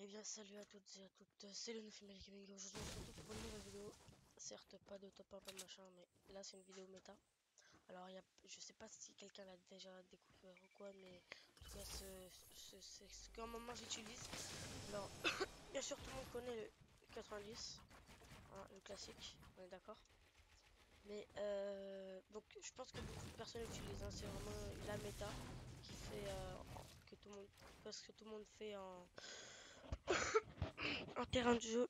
Eh bien salut à toutes et à toutes, c'est le Female Gaming. Aujourd'hui on se retrouve pour une nouvelle vidéo. Certes pas de top 1 pas de machin, mais là c'est une vidéo méta. Alors je sais pas si quelqu'un l'a déjà découvert ou quoi, mais en tout cas c'est ce qu'à un moment j'utilise. Alors bien sûr tout le monde connaît le 90, hein, le classique, on est d'accord. Mais donc je pense que beaucoup de personnes l'utilisent, hein, c'est vraiment la méta qui fait que tout le monde, parce que tout le monde fait un terrain de jeu.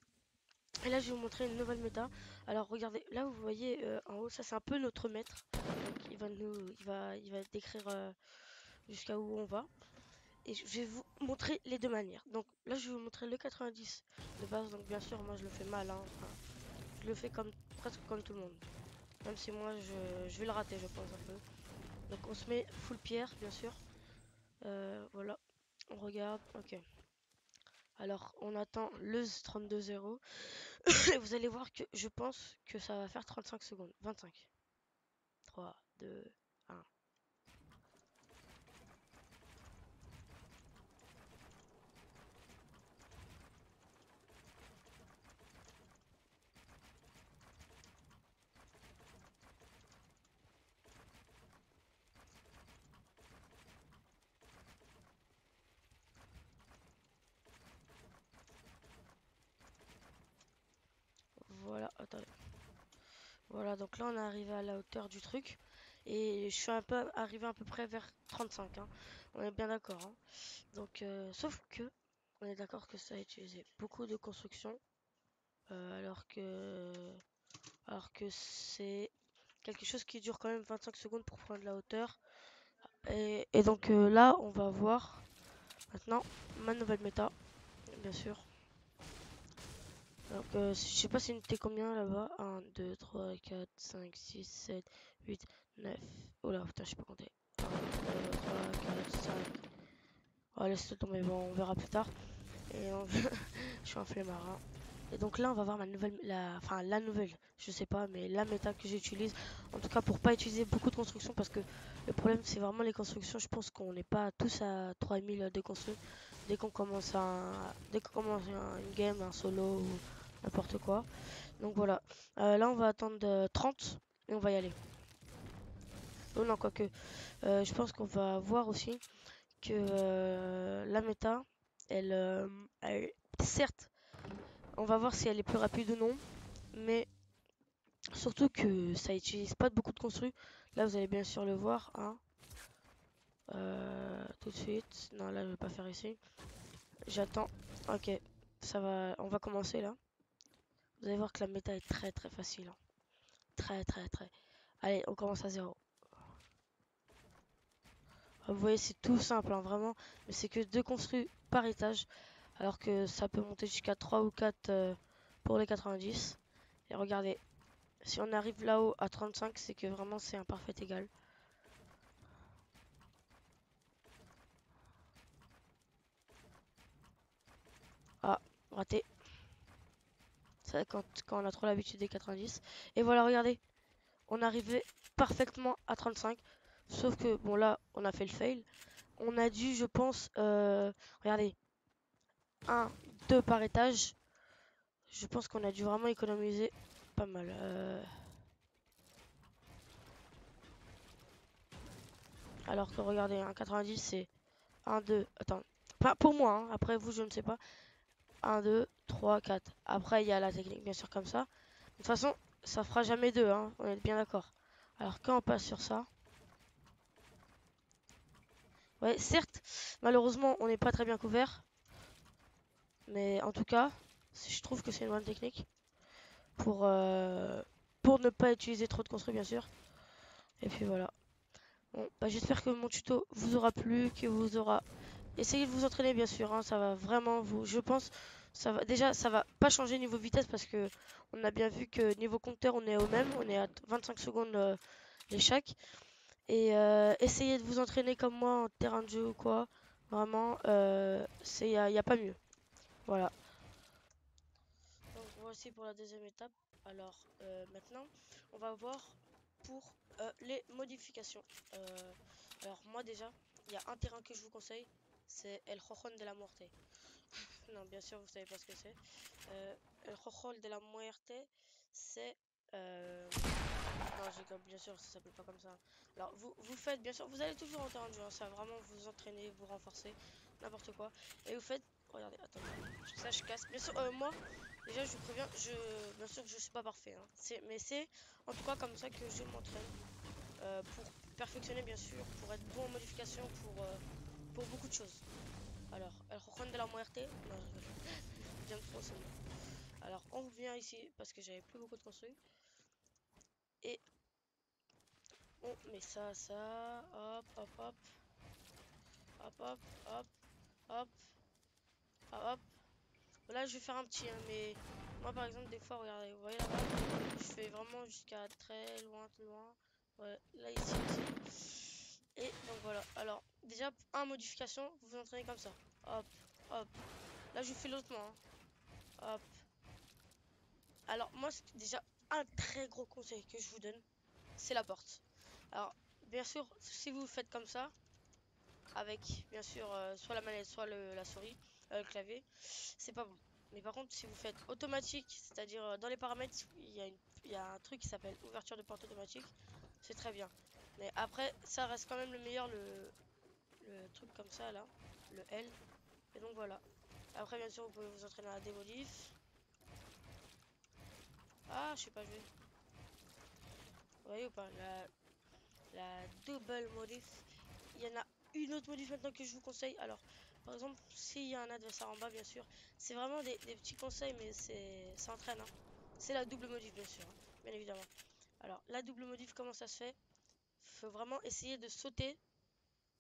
Et là, je vais vous montrer une nouvelle méta. Alors, regardez, là, vous voyez en haut, ça c'est un peu notre maître. Donc, il va décrire jusqu'à où on va. Et je vais vous montrer les deux manières. Donc, là, je vais vous montrer le 90 de base. Donc, bien sûr, moi, je le fais mal, hein. Enfin, je le fais comme presque comme tout le monde. Même si moi, je vais le rater, je pense un peu. Donc, on se met full pierre, bien sûr. Voilà, on regarde. Ok. Alors, on attend le 32-0. Et vous allez voir que je pense que ça va faire 35 secondes. 25. 3, 2, 1. Voilà, attendez. Voilà, donc là on est arrivé à la hauteur du truc. Et je suis un peu arrivé à peu près vers 35, hein. On est bien d'accord, hein. Donc, sauf que, on est d'accord que ça a utilisé beaucoup de construction. Alors que c'est quelque chose qui dure quand même 25 secondes pour prendre la hauteur. Et donc là, on va voir maintenant ma nouvelle méta, bien sûr. Donc, je sais pas c'est une T combien là-bas. 1, 2, 3, 4, 5, 6, 7, 8, 9. Oh là, putain, je sais pas compter. 1, 2, 3, 4, 5. Oh, laisse tomber, bon, on verra plus tard. Et donc, je suis un flemmard, hein. Et donc là, on va voir ma nouvelle, enfin la nouvelle, je sais pas, mais la méta que j'utilise. En tout cas, pour pas utiliser beaucoup de construction, parce que le problème, c'est vraiment les constructions. Je pense qu'on n'est pas tous à 3000 de construire dès qu'on commence une game, un solo ou n'importe quoi. Donc voilà. Là, on va attendre 30 et on va y aller. Oh non, quoique. Je pense qu'on va voir aussi que la méta, certes, on va voir si elle est plus rapide ou non, mais surtout que ça utilise pas beaucoup de construits. Là, vous allez bien sûr le voir, hein. Tout de suite. Non, là, je vais pas faire ici. J'attends. Ok, ça va. On va commencer là. Vous allez voir que la méta est très très facile, hein. Très très très. Allez, on commence à zéro. Vous voyez, c'est tout simple, hein, vraiment. Mais c'est que 2 construits par étage. Alors que ça peut monter jusqu'à 3 ou 4 pour les 90. Et regardez, si on arrive là-haut à 35, c'est que vraiment c'est un parfait égal. Ah, raté. C'est quand on a trop l'habitude des 90. Et voilà, regardez, on arrivait parfaitement à 35. Sauf que, bon là, on a fait le fail. On a dû, je pense, regardez, 1, 2 par étage. Je pense qu'on a dû vraiment économiser pas mal. Alors que regardez, un 90 c'est 1, 2, attends. Pas pour moi, hein. Après vous, je ne sais pas. 1, 2, 3, 4. Après, il y a la technique, bien sûr, comme ça. De toute façon, ça fera jamais 2, hein. On est bien d'accord. Alors quand on passe sur ça, ouais, certes, malheureusement, on n'est pas très bien couvert. Mais en tout cas, je trouve que c'est une bonne technique pour, euh, pour ne pas utiliser trop de construits, bien sûr. Et puis voilà. Bon, bah, j'espère que mon tuto vous aura plu, que vous aura... Essayez de vous entraîner, bien sûr, hein, ça va vraiment vous... Je pense, déjà, ça va pas changer niveau vitesse parce que on a bien vu que niveau compteur, on est au même. On est à 25 secondes les chaque. Et essayez de vous entraîner comme moi en terrain de jeu ou quoi. Vraiment, y a pas mieux. Voilà. Donc voici pour la deuxième étape. Alors maintenant, on va voir pour les modifications. Alors moi déjà, il y a un terrain que je vous conseille, c'est El Jojon de la Muerte. Non, bien sûr, vous savez pas ce que c'est. El Jojol de la Muerte, c'est... Non, bien sûr, ça s'appelle pas comme ça. Alors, vous faites, bien sûr, vous allez toujours en terrain de jeu, hein, ça va vraiment vous entraîner, vous renforcer, n'importe quoi. Et vous faites... Regardez, attendez, ça je casse. Bien sûr, moi, déjà, je vous préviens, bien sûr, je suis pas parfait, hein. Mais c'est, en tout cas, comme ça que je m'entraîne. Pour perfectionner, bien sûr, pour être bon en modification, pour beaucoup de choses. Alors, El Jojol de la Muerte... Non, je rigole. Bien trop, c'est bon. Alors, on revient ici, parce que j'avais plus beaucoup de construits. Et on met ça, hop, hop, hop, hop, hop, hop, hop, hop, hop. Là, je vais faire un petit, hein, mais moi, par exemple, des fois, regardez, vous voyez là-bas, je fais vraiment jusqu'à très loin, loin. Ouais, là, ici. Et donc voilà. Alors, déjà, modification, vous vous entraînez comme ça. Hop, hop. Là, je fais l'autrement, hein. Hop. Alors, moi, c'est déjà un très gros conseil que je vous donne, c'est la porte. Alors, bien sûr, si vous faites comme ça, avec bien sûr soit la manette, soit la souris, le clavier, c'est pas bon. Mais par contre, si vous faites automatique, c'est-à-dire dans les paramètres, il y a un truc qui s'appelle ouverture de porte automatique, c'est très bien. Mais après, ça reste quand même le meilleur, le truc comme ça là, le L. Et donc voilà. Après, bien sûr, vous pouvez vous entraîner à la démodif. Ah, je sais pas jouer. Vous voyez ou pas? La double modif. Il y en a une autre modif maintenant que je vous conseille. Alors, par exemple, s'il y a un adversaire en bas, bien sûr, c'est vraiment des petits conseils, mais ça entraîne, hein. C'est la double modif, bien sûr, hein, bien évidemment. Alors, la double modif, comment ça se fait? Faut vraiment essayer de sauter.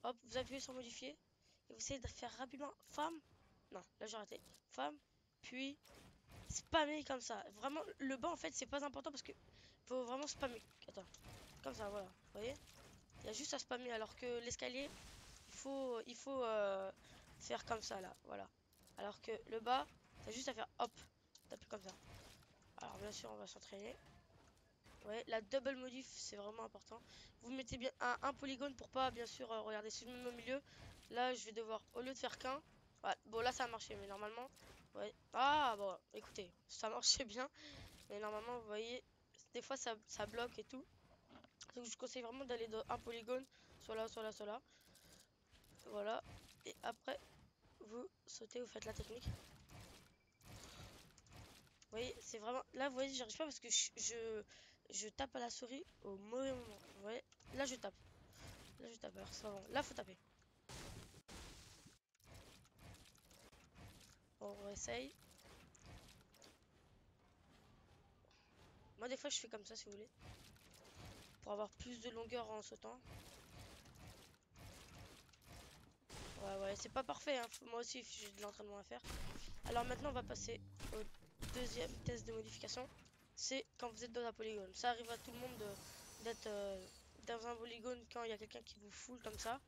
Hop, vous appuyez sur modifier. Et vous essayez de faire rapidement. Femme. Non, là j'ai raté. Femme. Puis, spammer comme ça. Vraiment, le bas, en fait, c'est pas important parce que faut vraiment spammer. Attends. Comme ça, voilà. Vous voyez? Il y a juste à spammer. Alors que l'escalier, il faut faire comme ça là, voilà. Alors que le bas, t'as juste à faire hop, taper comme ça. Alors bien sûr, on va s'entraîner. Ouais, la double modif, c'est vraiment important. Vous mettez bien un polygone pour pas, bien sûr, regarder si je me mets au milieu. Là, je vais devoir, au lieu de faire qu'un, ouais, bon là ça a marché, mais normalement, ouais. Ah bon, écoutez, ça marchait bien, mais normalement, vous voyez, des fois ça bloque et tout. Donc je conseille vraiment d'aller dans un polygone, soit là, soit là, soit là. Voilà. Et après, vous sautez, vous faites la technique. Vous voyez, c'est vraiment... Là, vous voyez, j'arrive pas parce que je tape à la souris au mauvais moment. Vous voyez, là, je tape. Là, je tape. Alors, c'est pas bon. Là, faut taper. Bon, on essaye. Moi, des fois, je fais comme ça, si vous voulez. Pour avoir plus de longueur en sautant. Ouais, ouais, c'est pas parfait, hein. Moi aussi, j'ai de l'entraînement à faire. Alors, maintenant, on va passer au deuxième test de modification. C'est quand vous êtes dans un polygone. Ça arrive à tout le monde d'être dans un polygone quand il y a quelqu'un qui vous foule comme ça.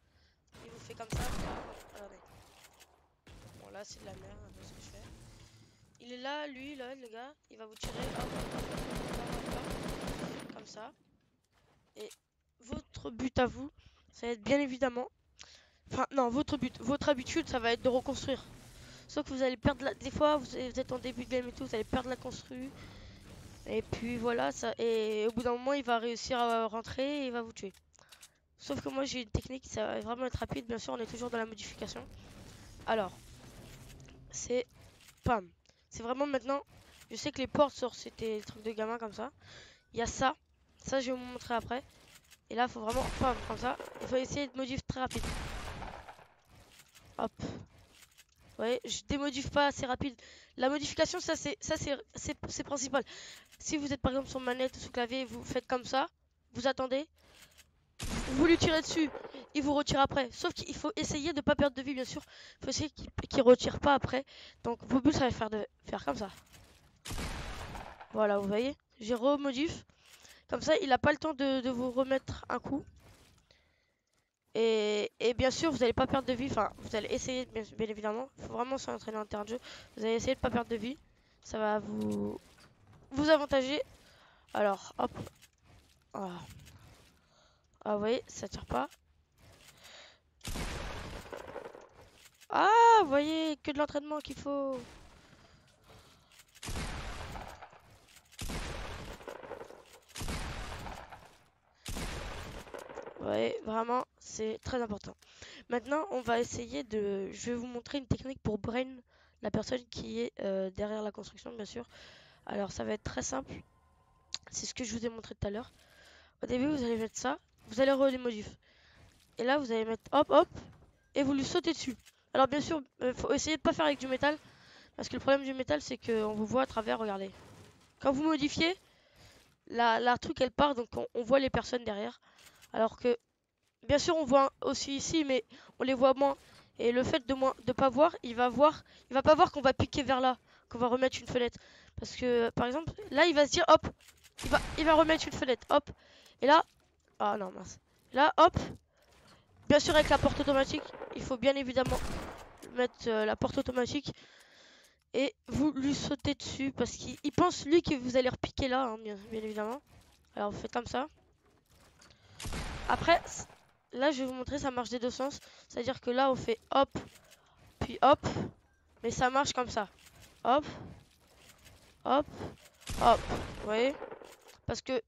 Il vous fait comme ça. Regardez. Bon, là, c'est de la merde, un peu ce que je fais. Il est là, lui, là, le gars. Il va vous tirer. Hop, hop, hop, comme ça. Et votre but à vous, ça va être bien évidemment. Enfin, non, votre but, votre habitude, ça va être de reconstruire. Sauf que vous allez perdre la. Des fois, vous êtes en début de game et tout, vous allez perdre la construit. Et puis voilà, ça. Et au bout d'un moment, il va réussir à rentrer et il va vous tuer. Sauf que moi, j'ai une technique, ça va vraiment être rapide. Bien sûr, on est toujours dans la modification. Alors, c'est pam. C'est vraiment maintenant. Je sais que les portes sur c'était des trucs de gamin comme ça. Il y a ça. Ça, je vais vous montrer après. Et là, il faut vraiment pam comme ça. Il faut essayer de modifier très rapide. Hop. Vous voyez, je démodifie pas assez rapide. La modification, c'est principal. Si vous êtes par exemple sur manette ou sur clavier, vous faites comme ça. Vous attendez. Vous lui tirez dessus. Il vous retire après. Sauf qu'il faut essayer de ne pas perdre de vie, bien sûr. Il faut essayer qu'il retire pas après. Donc, vos buts, ça va faire comme ça. Voilà, vous voyez. J'ai remodif. Comme ça, il n'a pas le temps de vous remettre un coup. Et bien sûr, vous n'allez pas perdre de vie. Enfin, vous allez essayer, bien évidemment. Il faut vraiment s'entraîner en terrain de jeu. Vous allez essayer de ne pas perdre de vie. Ça va vous avantager. Alors, hop. Voilà. Ah, vous voyez, ça tire pas. Ah, vous voyez, que de l'entraînement qu'il faut. Ouais, vraiment, c'est très important. Maintenant, on va essayer de... Je vais vous montrer une technique pour brain la personne qui est derrière la construction, bien sûr. Alors, ça va être très simple. C'est ce que je vous ai montré tout à l'heure. Au début, vous allez mettre ça. Vous allez les modifs. Et là, vous allez mettre hop, hop. Et vous lui sautez dessus. Alors, bien sûr, faut essayer de pas faire avec du métal. Parce que le problème du métal, c'est qu'on vous voit à travers, regardez. Quand vous modifiez, la truc, elle part, donc on voit les personnes derrière. Alors que bien sûr, on voit aussi ici, mais on les voit moins. Et le fait de pas voir, il va pas voir qu'on va piquer vers là, qu'on va remettre une fenêtre. Parce que, par exemple, là, il va se dire, hop, il va remettre une fenêtre, hop. Et là, ah non, mince. Là, hop, bien sûr, avec la porte automatique, il faut bien évidemment mettre la porte automatique. Et vous lui sautez dessus, parce qu'il pense, lui, que vous allez repiquer là, hein, bien évidemment. Alors, vous faites comme ça. Après, là, je vais vous montrer, ça marche des deux sens. C'est-à-dire que là, on fait hop, puis hop. Mais ça marche comme ça. Hop, hop, hop. Vous voyez? Parce que,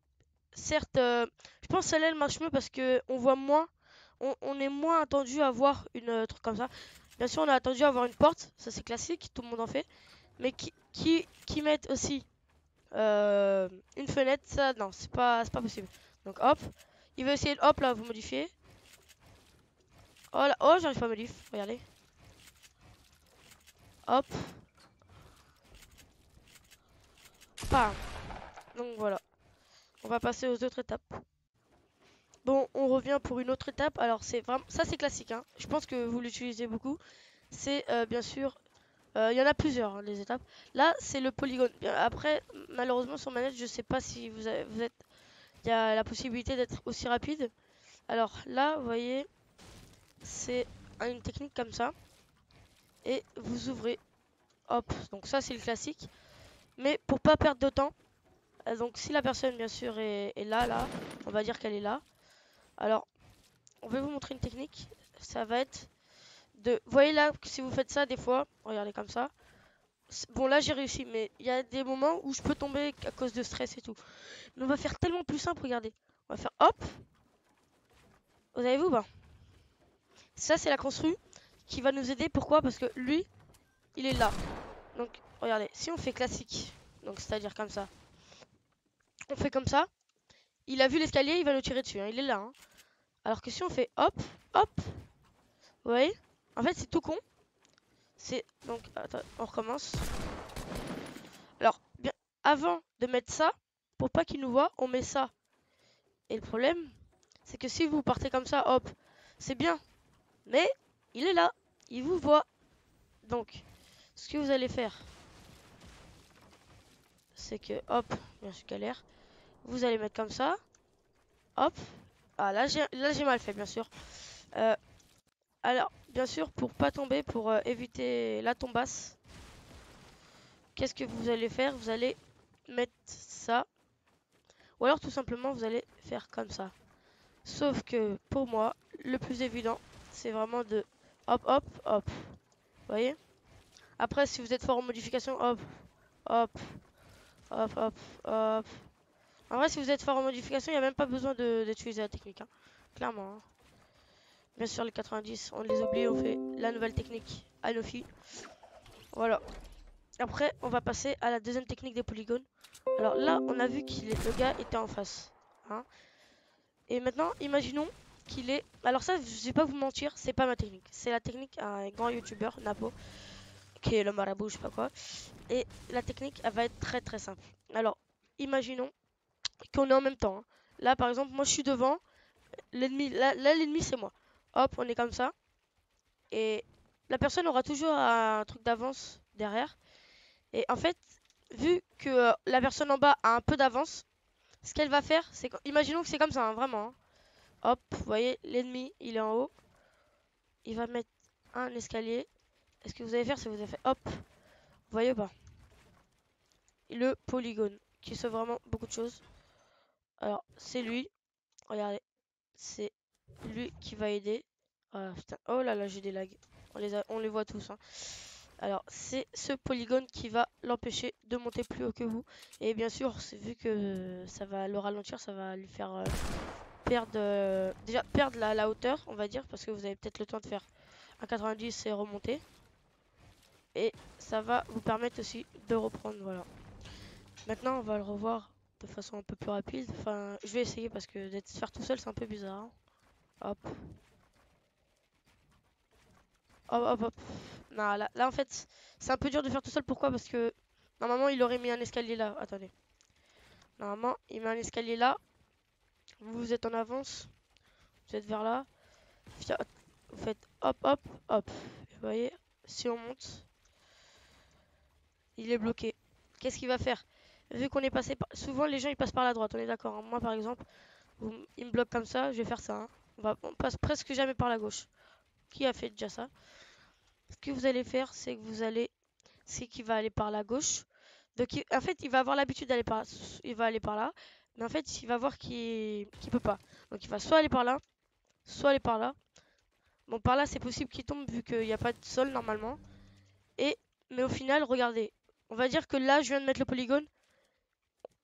certes, je pense que celle-là, elle marche mieux parce que on voit moins. On est moins attendu à voir une truc comme ça. Bien sûr, on a attendu à voir une porte. Ça, c'est classique. Tout le monde en fait. Mais qui mettent aussi une fenêtre, ça, non, c'est pas possible. Donc, hop. Il veut essayer de, hop, là, vous modifiez. Oh là, oh, j'arrive pas à modifier. Regardez. Hop. Bam. Donc voilà. On va passer aux autres étapes. Bon, on revient pour une autre étape. Alors c'est vraiment, ça c'est classique, hein. Je pense que vous l'utilisez beaucoup. C'est bien sûr, il y en a plusieurs hein, les étapes. Là, c'est le polygone. Après, malheureusement sur manette, je sais pas si vous êtes, il y a la possibilité d'être aussi rapide. Alors là, vous voyez, c'est une technique comme ça et vous ouvrez. Hop. Donc ça c'est le classique. Mais pour pas perdre de temps, donc si la personne bien sûr est là, on va dire qu'elle est là. Alors, on va vous montrer une technique. Ça va être de... Vous voyez là, si vous faites ça des fois, regardez comme ça. Bon là j'ai réussi, mais il y a des moments où je peux tomber à cause de stress et tout. Mais on va faire tellement plus simple, regardez. On va faire hop. Vous avez vu, bah. Ça c'est la constru qui va nous aider. Pourquoi? Parce que lui, il est là. Donc regardez, si on fait classique, donc c'est-à-dire comme ça. On fait comme ça. Il a vu l'escalier, il va nous tirer dessus, hein, il est là. Hein. Alors que si on fait hop, hop, vous voyez? En fait c'est tout con. C'est donc attends, on recommence. Alors bien avant de mettre ça, pour pas qu'il nous voit, on met ça. Et le problème, c'est que si vous partez comme ça, hop, c'est bien. Mais il est là, il vous voit. Donc, ce que vous allez faire, c'est que hop, bien sûr galère. Vous allez mettre comme ça, hop. Ah là j'ai mal fait bien sûr. Euh, alors bien sûr pour pas tomber, pour éviter la tombasse, qu'est-ce que vous allez faire? Vous allez mettre ça. Ou alors tout simplement vous allez faire comme ça. Sauf que pour moi, le plus évident, c'est vraiment de hop, hop, hop. Vous voyez? Après, si vous êtes fort en modification, hop, hop, hop, hop, hop. En vrai, si vous êtes fort en modification, il n'y a même pas besoin d'utiliser la technique. Hein. Clairement. Hein. Bien sûr, les 90, on les oublie, on fait la nouvelle technique Anofi. Voilà. Après, on va passer à la deuxième technique des polygones. Alors là, on a vu que le gars était en face. Hein. Et maintenant, imaginons qu'il est... Alors ça, je vais pas vous mentir, c'est pas ma technique. C'est la technique d'un grand youtubeur, Napo, qui est le marabout, je sais pas quoi. Et la technique, elle va être très très simple. Alors, imaginons qu'on est en même temps. Hein. Là, par exemple, moi je suis devant, l'ennemi, là l'ennemi c'est moi. Hop, on est comme ça. Et la personne aura toujours un truc d'avance derrière. Et en fait, vu que la personne en bas a un peu d'avance, ce qu'elle va faire, c'est... Imaginons que c'est comme ça, hein, vraiment. Hein. Hop, vous voyez, l'ennemi, il est en haut. Il va mettre un escalier. Et ce que vous allez faire, c'est que vous allez faire hop. Vous voyez ou pas? Le polygone, qui sauve vraiment beaucoup de choses. Alors, c'est lui. Regardez. C'est lui qui va aider. Ah, putain. Oh là là, j'ai des lags. On les voit tous, hein. Alors, c'est ce polygone qui va l'empêcher de monter plus haut que vous. Et bien sûr, vu que ça va le ralentir, ça va lui faire perdre, déjà perdre la hauteur, on va dire, parce que vous avez peut-être le temps de faire un 90 et remonter. Et ça va vous permettre aussi de reprendre, voilà. Maintenant, on va le revoir de façon un peu plus rapide. Enfin, je vais essayer parce que d'être faire tout seul, c'est un peu bizarre, hein. Hop. Hop, hop, hop. Non, là, en fait, c'est un peu dur de faire tout seul. Pourquoi? Parce que normalement, il aurait mis un escalier là. Attendez. Normalement, il met un escalier là. Vous êtes en avance. Vous êtes vers là. Vous faites hop, hop, hop. Vous voyez, si on monte, il est bloqué. Qu'est-ce qu'il va faire? Vu qu'on est passé par... Souvent, les gens, ils passent par la droite. On est d'accord, hein. Moi, par exemple, il me bloque comme ça. Je vais faire ça, hein. On passe presque jamais par la gauche. Qui a fait déjà ça? Ce que vous allez faire, c'est que c'est qu'il va aller par la gauche. Donc, en fait, il va avoir l'habitude d'aller par là. Il va aller par là. Mais en fait, il va voir qu'il peut pas. Donc, il va soit aller par là, soit aller par là. Bon, par là, c'est possible qu'il tombe vu qu'il n'y a pas de sol normalement. Mais au final, regardez. On va dire que là, je viens de mettre le polygone.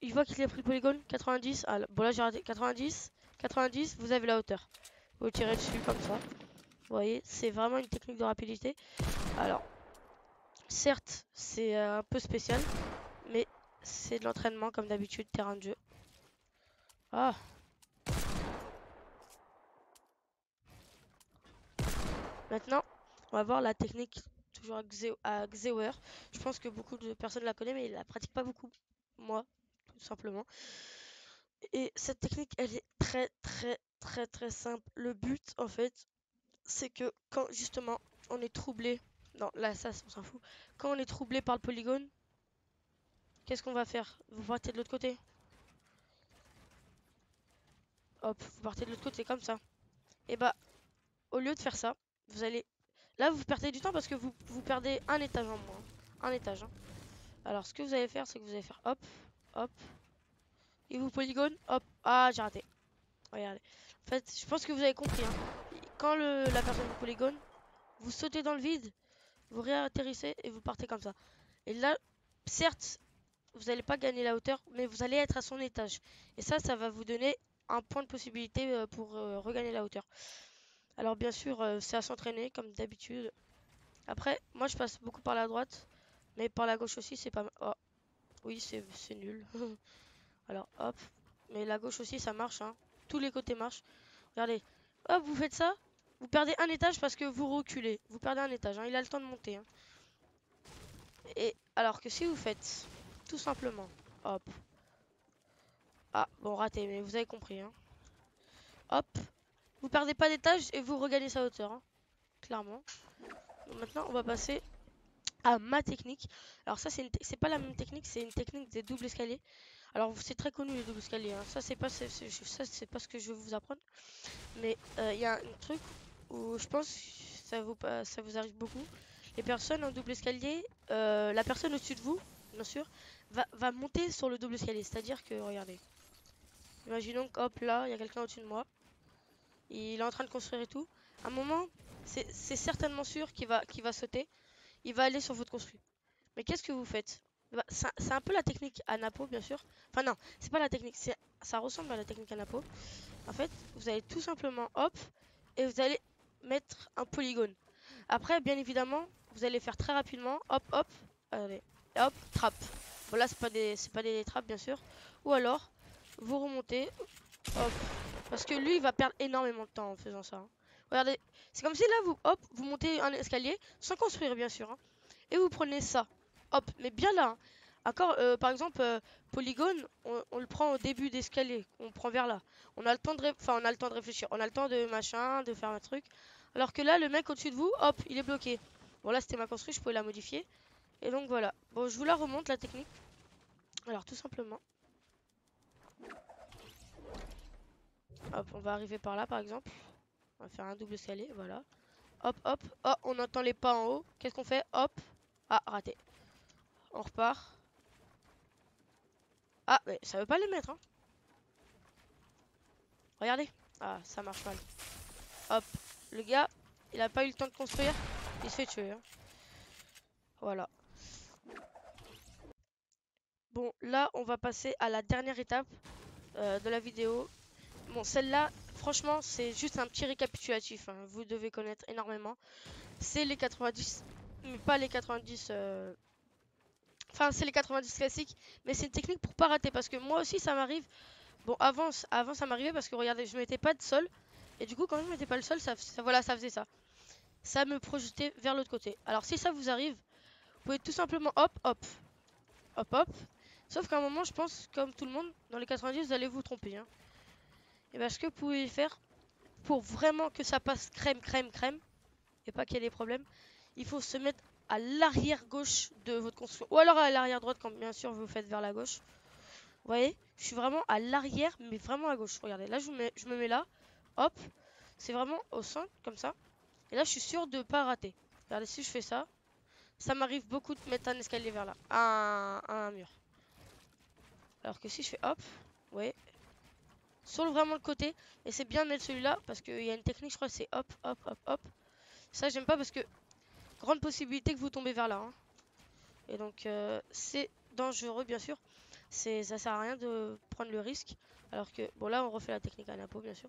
Il voit qu'il a pris le polygone. 90. Ah, bon, là, j'ai raté. 90. 90, vous avez la hauteur. Vous tirez dessus comme ça. Vous voyez, c'est vraiment une technique de rapidité. Alors, certes, c'est un peu spécial. Mais c'est de l'entraînement comme d'habitude, terrain de jeu. Ah. Maintenant, on va voir la technique toujours à Xewer. Je pense que beaucoup de personnes la connaissent, mais ils la pratiquent pas beaucoup. Moi, tout simplement. Et cette technique, elle est très simple. Le but, en fait, c'est que quand justement on est troublé, non, là, ça, on s'en fout. Quand on est troublé par le polygone, qu'est-ce qu'on va faire? Vous partez de l'autre côté. Hop, vous partez de l'autre côté comme ça. Et bah, au lieu de faire ça, vous allez... Là, vous perdez du temps parce que vous perdez un étage en moins. Un étage, hein. Alors, ce que vous allez faire, c'est que vous allez faire hop, hop. Et vous polygone, hop. Ah, j'ai raté. Regardez. En fait, je pense que vous avez compris, hein. Quand la personne vous polygone, vous sautez dans le vide, vous réatterrissez et vous partez comme ça. Et là, certes, vous n'allez pas gagner la hauteur, mais vous allez être à son étage. Et ça va vous donner un point de possibilité pour regagner la hauteur. Alors bien sûr, c'est à s'entraîner comme d'habitude. Après, moi je passe beaucoup par la droite, mais par la gauche aussi, c'est pas mal. Oh, oui, c'est nul. Alors hop, mais la gauche aussi, ça marche, hein. Tous les côtés marchent. Regardez, hop, vous faites ça, vous perdez un étage parce que vous reculez. Vous perdez un étage, hein. Il a le temps de monter, hein. Et alors que si vous faites tout simplement, hop. Ah, bon, raté, mais vous avez compris, hein. Hop, vous perdez pas d'étage et vous regagnez sa hauteur, hein. Clairement. Donc, maintenant, on va passer à ma technique. Alors ça, c'est pas la même technique, c'est une technique des doubles escaliers. Alors c'est très connu les doubles escaliers, hein. Ça c'est pas ce que je vais vous apprendre. Mais il y a un truc où je pense que ça vous arrive beaucoup. Les personnes en double escalier, la personne au-dessus de vous, bien sûr, va monter sur le double escalier. C'est-à-dire que, regardez, imaginons que hop là, il y a quelqu'un au-dessus de moi. Il est en train de construire et tout. À un moment, c'est certainement sûr qu'il va sauter. Il va aller sur votre construit. Mais qu'est-ce que vous faites? Bah, c'est un peu la technique Anapo, bien sûr. Enfin non, c'est pas la technique, ça ressemble à la technique Anapo. En fait, vous allez tout simplement hop et vous allez mettre un polygone. Après, bien évidemment, vous allez faire très rapidement hop hop, allez, hop, trappe. Bon là, c'est pas des trappes bien sûr. Ou alors, vous remontez, hop, parce que lui, il va perdre énormément de temps en faisant ça, hein. Regardez, c'est comme si là, vous montez un escalier sans construire bien sûr, hein. Et vous prenez ça. Hop, mais bien là, hein. Encore, par exemple, polygone, on le prend au début d'escalier. On prend vers là. On a le temps on a le temps de réfléchir. On a le temps de machin, de faire un truc. Alors que là, le mec au-dessus de vous, hop, il est bloqué. Bon, là, c'était ma construite, je pouvais la modifier. Et donc voilà. Bon, je vous la remonte, la technique. Alors, tout simplement. Hop, on va arriver par là, par exemple. On va faire un double escalier, voilà. Hop, hop. Oh, on entend les pas en haut. Qu'est-ce qu'on fait? Hop. Ah, raté. On repart. Ah, mais ça veut pas les mettre, hein. Regardez. Ah, ça marche mal. Hop. Le gars, il a pas eu le temps de construire. Il se fait tuer, hein. Voilà. Bon, là, on va passer à la dernière étape de la vidéo. Bon, celle-là, franchement, c'est juste un petit récapitulatif, hein. Vous devez connaître énormément. C'est les 90, mais pas les 90. Enfin, c'est les 90 classiques, mais c'est une technique pour pas rater. Parce que moi aussi, ça m'arrive. Bon, avant ça m'arrivait parce que regardez, je mettais pas de sol. Et du coup, quand je mettais pas le sol, voilà, ça faisait ça. Ça me projetait vers l'autre côté. Alors, si ça vous arrive, vous pouvez tout simplement hop, hop, hop, hop. Sauf qu'à un moment, je pense, comme tout le monde, dans les 90, vous allez vous tromper, hein. Et bien, ce que vous pouvez faire pour vraiment que ça passe crème, crème, crème, et pas qu'il y ait des problèmes, il faut se mettre à l'arrière gauche de votre construction. Ou alors à l'arrière droite, quand bien sûr vous faites vers la gauche. Vous voyez, je suis vraiment à l'arrière, mais vraiment à gauche. Regardez, là, je me mets là. Hop, c'est vraiment au centre, comme ça. Et là, je suis sûr de ne pas rater. Regardez, si je fais ça, ça m'arrive beaucoup de mettre un escalier vers là, un mur. Alors que si je fais hop, vous voyez, sur vraiment le côté. Et c'est bien de mettre celui-là, parce qu'il y a une technique, je crois, c'est hop, hop, hop, hop. Ça, j'aime pas parce que grande possibilité que vous tombez vers là, hein. Et donc, c'est dangereux, bien sûr. Ça sert à rien de prendre le risque. Alors que, bon, là, on refait la technique à Napo, bien sûr.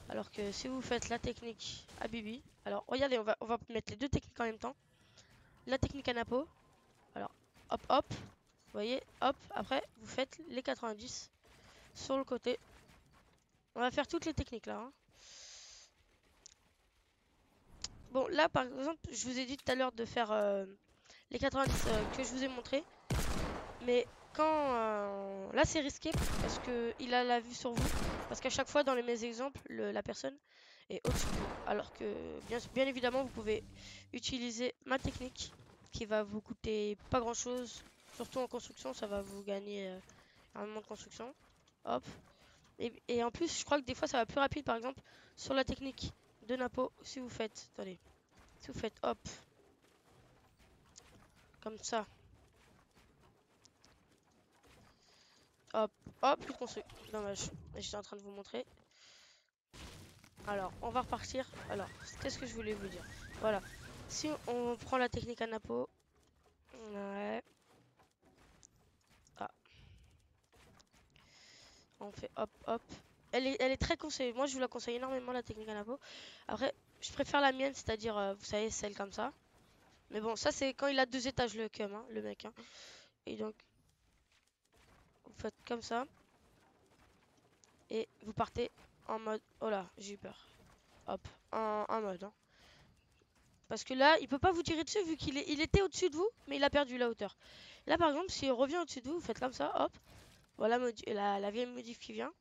Alors que si vous faites la technique à Bibi, alors regardez, on va mettre les deux techniques en même temps. La technique à Napo, alors hop, hop, vous voyez, hop, après, vous faites les 90 sur le côté. On va faire toutes les techniques là, hein. Bon, là, par exemple, je vous ai dit tout à l'heure de faire les 90 que je vous ai montré. Mais quand là c'est risqué parce que il a la vue sur vous. Parce qu'à chaque fois dans les mes exemples, la personne est au-dessus de vous. Alors que bien évidemment vous pouvez utiliser ma technique qui va vous coûter pas grand chose. Surtout en construction, ça va vous gagner un moment de construction. Hop. Et en plus, je crois que des fois ça va plus rapide. Par exemple, sur la technique de Napo, si vous faites, attendez, si vous faites hop, comme ça, hop, hop, plus de construit. Dommage, j'étais en train de vous montrer. Alors, on va repartir. Alors, qu'est-ce que je voulais vous dire? Voilà. Si on prend la technique Anapo. Ouais. Ah, on fait hop, hop. Elle est très conseillée. Moi, je vous la conseille énormément, la technique Anapo. Après, je préfère la mienne, c'est-à-dire, vous savez, celle comme ça. Mais bon, ça, c'est quand il a 2 étages, le cum, hein, le mec, hein. Et donc, vous faites comme ça. Et vous partez en mode... Oh là, j'ai eu peur. Hop, en mode, hein. Parce que là, il peut pas vous tirer dessus vu il était au-dessus de vous, mais il a perdu la hauteur. Là, par exemple, s'il revient au-dessus de vous, vous faites comme ça, hop. Voilà la vieille modif qui vient.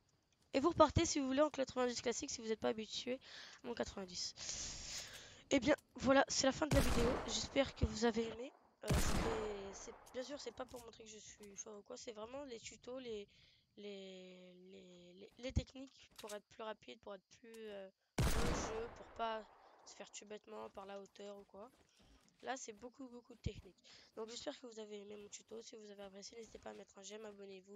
Et vous repartez si vous voulez en 90 classique si vous n'êtes pas habitué à mon 90. Et bien, voilà, c'est la fin de la vidéo. J'espère que vous avez aimé. Bien sûr, c'est pas pour montrer que je suis fort ou quoi, c'est vraiment les tutos, les techniques pour être plus rapide, pour être plus dans le jeu, pour pas se faire tuer bêtement par la hauteur ou quoi. Là, c'est beaucoup, beaucoup de techniques. Donc, j'espère que vous avez aimé mon tuto. Si vous avez apprécié, n'hésitez pas à mettre un j'aime, abonnez-vous.